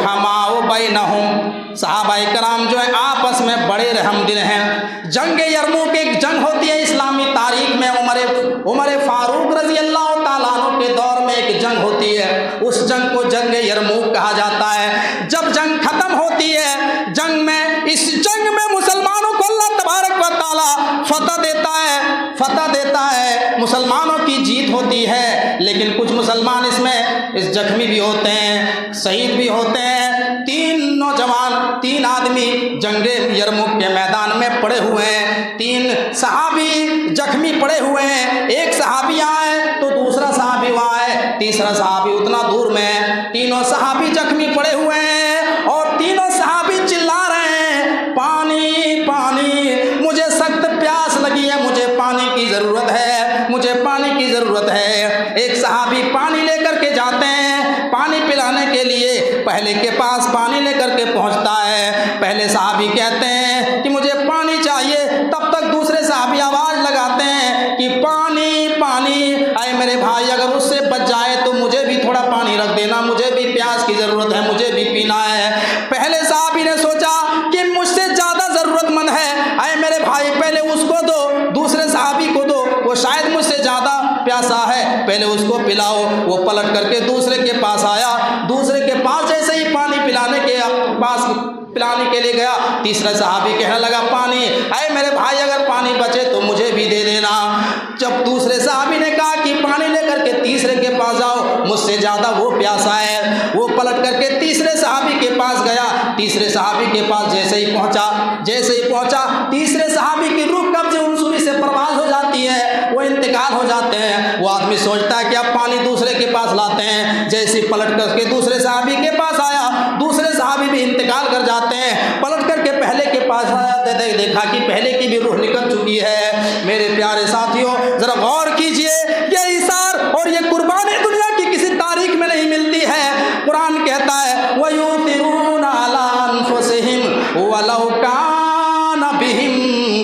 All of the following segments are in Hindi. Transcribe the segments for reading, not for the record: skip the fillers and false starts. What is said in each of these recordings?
रुहमाउ बैनहुम, सहाबाए कराम जो है आपस में बड़े रहमदिल हैं। जंग यरमुक एक जंग होती है इस्लामी तारीख में, उमर फारूक रजी अल्लाह ताला अन्हु के दौर में एक जंग होती है, उस जंग को जंग यरमुक कहा जाता है। जब जंग खत्म होती है, इस जंग में मुसलमानों को अल्लाह तबारक व तआला फतह देता है, मुसलमानों की जीत होती है। लेकिन कुछ मुसलमान इसमें जख्मी भी होते हैं, शहीद भी होते हैं। 3 आदमी जंगे यरमुक के मैदान में पड़े हुए हैं, 3 सहाबी जख्मी पड़े हुए हैं। एक सहाबी आए तो दूसरा सहाबी वहाँ है, तीसरा सहाबी उतना दूर में है। तीनों सहाबी जख्मी पड़े हुए हैं और तीनों सहाबी चिल्ला रहे हैं, पानी पानी, मुझे सख्त प्यास लगी है, मुझे पानी की ज़रूरत है, मुझे पानी की ज़रूरत है। एक सहाबी पानी लेकर के जाते हैं, पानी पिलाने के लिए पहले के पास पानी लेकर के पहुंचता है। पहले सहाबी कहते हैं कि मुझे पानी चाहिए, तब तक दूसरे सहाबी आवाज़ लगाते हैं कि पानी पानी, अरे मेरे भाई अगर उससे बच जाए तो मुझे भी थोड़ा पानी रख देना, मुझे भी प्यास की ज़रूरत है, मुझे भी पीना है। पहले सहाबी ने सोचा कि मुझसे ज़्यादा ज़रूरतमंद है, अरे मेरे भाई पहले उसको दो, दूसरे सहाबी को दो, वो शायद मुझसे ज़्यादा प्यासा है, पहले उसको पिलाओ। वो पलट करके दूसरे के पास आया, दूसरे के पास जैसे ही पानी पिलाने के लिए गया, तीसरा सहाबी कहने लगा पानी, अरे मेरे भाई अगर पानी बचे तो मुझे भी दे देना। जब दूसरे सहाबी ने कहा कि पानी लेकर के तीसरे के पास जाओ, मुझसे ज़्यादा वो प्यासा है, वो पलट करके तीसरे सहाबी के पास गया। तीसरे सहाबी के पास जैसे ही पहुंचा, तीसरे सहाबी की रूह कब्ज़ उनसुरी से परवाज़ हो जाती है, वो इंतकाल हो जाते हैं। वो आदमी सोचता है कि अब पानी दूसरे के पास लाते हैं, जैसे पलट करके दूसरे सहाबी के पास आया, दूसरे सहाबी भी इंतकाल कर जाते हैं। पलट करके पहले के पास आया, देखा कि पहले की भी रूह निकल चुकी है। मेरे प्यारे साथियों, जरा गौर कीजिए, ये इसार और ये कुर्बानी दुनिया की किसी तारीख में नहीं मिलती है। कुरान कहता है वयूतिरूना अला अनफुसिहिम वलौ काना बिहिम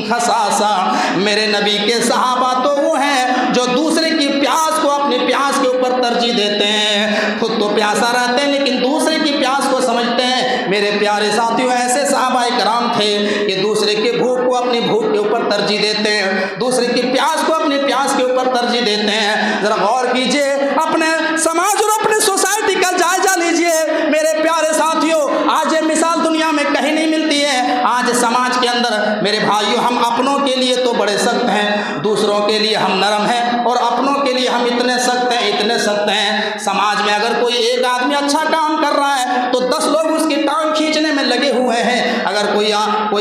खसासा, मेरे नबी के सहाबा तो वो हैं जो दूसरे की प्यास को अपनी प्यास के ऊपर तरजीह देते हैं। खुद तो प्यासा रहते हैं लेकिन दूसरे की प्यास को समझते हैं। मेरे प्यारे साथियों, ऐसे सहाबाए कराम थे कि दूसरे के भूख को अपनी भूख के ऊपर तरजीह देते हैं, दूसरे की प्यास को अपनी प्यास के ऊपर तरजीह देते हैं। जरा गौर कीजिए, अपने समाज और अपने सोसाइटी का जायजा लीजिए। मेरे प्यारे साथियों, आज ये मिसाल दुनिया में कहीं नहीं मिलती है। आज समाज के अंदर मेरे भाइयों, हम अपनों के लिए तो बड़े सख्त हैं, दूसरों के लिए हम नरम हैं, और अपनों के लिए हम इतने सख्त हैं। समाज में अगर कोई एक आदमी अच्छा काम कर रहा है तो 10 लोग उसकी टांग खींचने में लगे हुए हैं। अगर कोई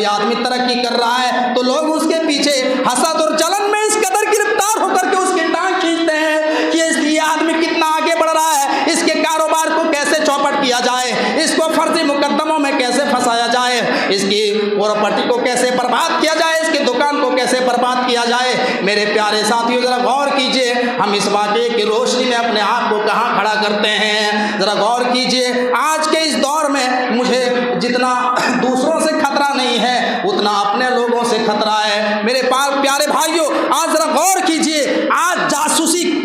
आदमी तरक्की कर रहा है तो लोग उसके पीछे हसद और जलन में इस कदर गिरफ्तार होकर के उसकी टांग खींचते हैं कि ये आदमी कितना आगे बढ़ रहा है, इसके कारोबार को कैसे चौपट किया जाए, इसको फर्जी मुकदमों में कैसे फंसाया जाए, इसकी प्रॉपर्टी को कैसे बर्बाद किया जाए, इसकी दुकान को कैसे बर्बाद किया जाए। मेरे प्यारे साथियों, जरा गौर कीजिए, हम इस वाक़े की रोशनी में अपने आप को कहाँ खड़ा करते हैं। जरा गौर कीजिए, आज के इस दौर में मुझे जितना दूसरों से खतरा नहीं है उतना अपने लोगों से खतरा है। मेरे प्यारे भाइयों, आज जरा गौर कीजिए, आज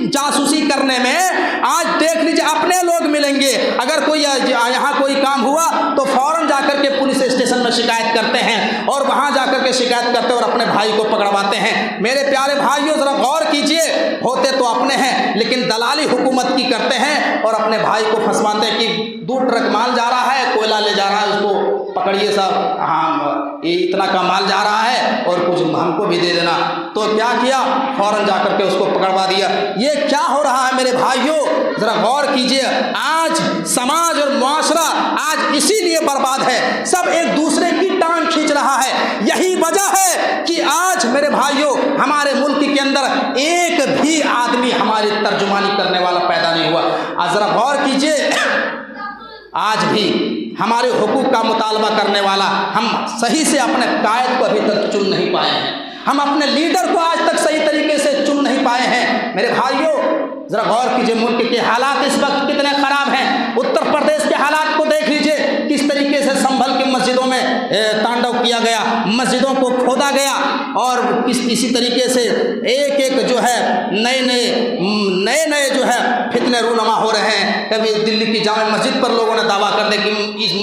जासूसी करने में आज देख लीजिए अपने लोग मिलेंगे, अगर कोई यहाँ कोई काम हुआ तो फौरन जाकर के पुलिस स्टेशन में शिकायत करते हैं और वहाँ जाकर के शिकायत करते हैं और अपने भाई को पकड़वाते हैं। मेरे प्यारे भाइयों, जरा गौर कीजिए, होते तो अपने हैं लेकिन दलाली हुकूमत की करते हैं और अपने भाई को फंसवाते हैं कि 2 ट्रक माल जा रहा है, कोयला ले जा रहा है, उसको पकड़िए साहब, हाँ ये इतना का माल जा रहा है और कुछ हमको भी दे देना। तो क्या किया, फौरन जाकर के उसको पकड़वा दिया। ये क्या हो रहा है मेरे भाइयों, जरा गौर कीजिए। आज समाज और मुआशरा आज इसीलिए बर्बाद है, सब एक दूसरे की टांग खींच रहा है। यही वजह है कि आज मेरे भाइयों हमारे मुल्क के अंदर एक भी आदमी हमारी तर्जुमानी करने वाला पैदा नहीं हुआ। आज जरा गौर कीजिए, आज भी हमारे हुकूक का मुतालबा करने वाला हम सही से अपने कायद को अभी तक चुन नहीं पाए हैं, हम अपने लीडर को आज तक सही तरीके से चुन नहीं पाए हैं। मेरे भाइयों, जरा गौर कीजिए, मुल्क के हालात इस वक्त कितने खराब हैं। उत्तर प्रदेश के हालात को देख लीजिए, किस तरीके से संभल के मस्जिदों में तांडव बर्बाद किया गया, मस्जिदों को खोदा गया और इसी तरीके से एक एक जो है नए जो है फितने रूनमा हो रहे हैं। कभी दिल्ली की जामे मस्जिद पर लोगों ने दावा कर दिया कि इस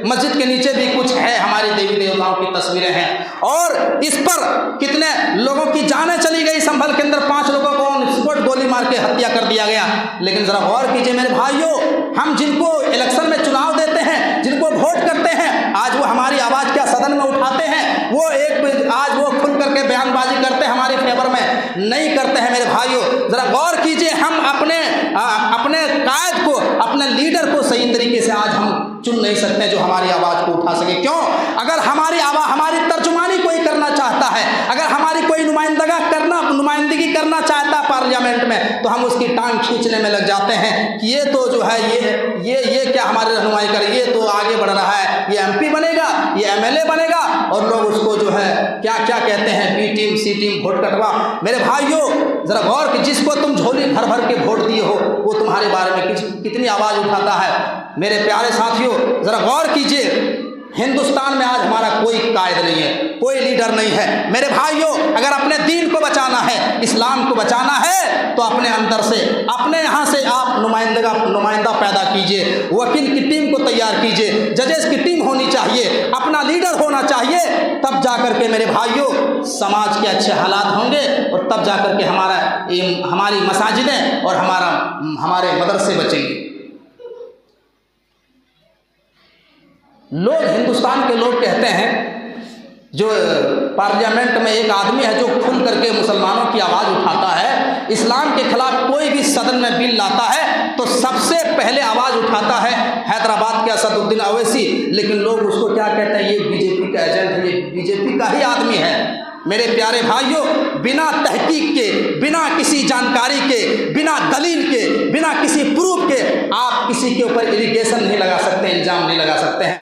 मस्जिद के नीचे भी कुछ है, हमारी देवी देवताओं की तस्वीरें हैं, और इस पर कितने लोगों की जानें चली गई। संभल के अंदर 5 लोगों को स्पॉट गोली मार के हत्या कर दिया गया। लेकिन जरा गौर कीजिए मेरे भाइयों, हम जिनको इलेक्शन में चुनाव देते हैं, जिनको वोट करते हैं, आज वो हमारी आवाज़ क्या सदन में उठाते हैं? वो आज वो खुल करके बयानबाजी करते हैं हमारे फेवर में? नहीं करते हैं मेरे भाइयों। जरा गौर कीजिए, हम अपने कायद को, अपने लीडर को सही तरीके से आज हम चुन नहीं सकते जो हमारी आवाज़ को उठा सके। क्यों? अगर हमारी आवाज़, हमारी तर्जुमानी कोई करना चाहता है, अगर हमारी कोई नुमाइंदगी करना चाहता है पार्लियामेंट में, तो हम उसकी टांग खींचने में लग जाते हैं कि ये तो जो है ये क्या हमारी रहनुमाई करे, ये तो आगे बढ़ रहा है, ये एमपी बनेगा, ये एमएलए बनेगा, और लोग उसको जो है क्या क्या कहते हैं, बी टीम सी टीम वोट कटवा। मेरे भाइयों जरा गौर कि जिसको तुम झोली भर भर के वोट दिए हो वो तुम्हारे बारे में कितनी आवाज़ उठाता है। मेरे प्यारे साथियों जरा गौर कीजिए, हिंदुस्तान में आज हमारा कोई कायद नहीं है, कोई लीडर नहीं है। मेरे भाइयों अगर अपने दीन को बचाना है, इस्लाम को बचाना है, तो अपने अंदर से, अपने यहाँ से आप नुमाइंदा पैदा कीजिए, वकील की टीम को तैयार कीजिए, जजेस की टीम होनी चाहिए, अपना लीडर होना चाहिए। तब जाकर के मेरे भाइयों समाज के अच्छे हालात होंगे, और तब जाकर के हमारी मसाजिदें और हमारे मदरसे बचेंगे। लोग, हिंदुस्तान के लोग कहते हैं, जो पार्लियामेंट में एक आदमी है जो खुल करके मुसलमानों की आवाज़ उठाता है, इस्लाम के खिलाफ कोई भी सदन में बिल लाता है तो सबसे पहले आवाज़ उठाता है हैदराबाद के असदुद्दीन अवैसी। लेकिन लोग उसको क्या कहते हैं? ये बीजेपी का एजेंट है, ये बीजेपी का ही आदमी है। मेरे प्यारे भाइयों, बिना तहकीक के, बिना किसी जानकारी के, बिना दलील के, बिना किसी प्रूफ के आप किसी के ऊपर इरिगेशन नहीं लगा सकते, इल्ज़ाम नहीं लगा सकते हैं।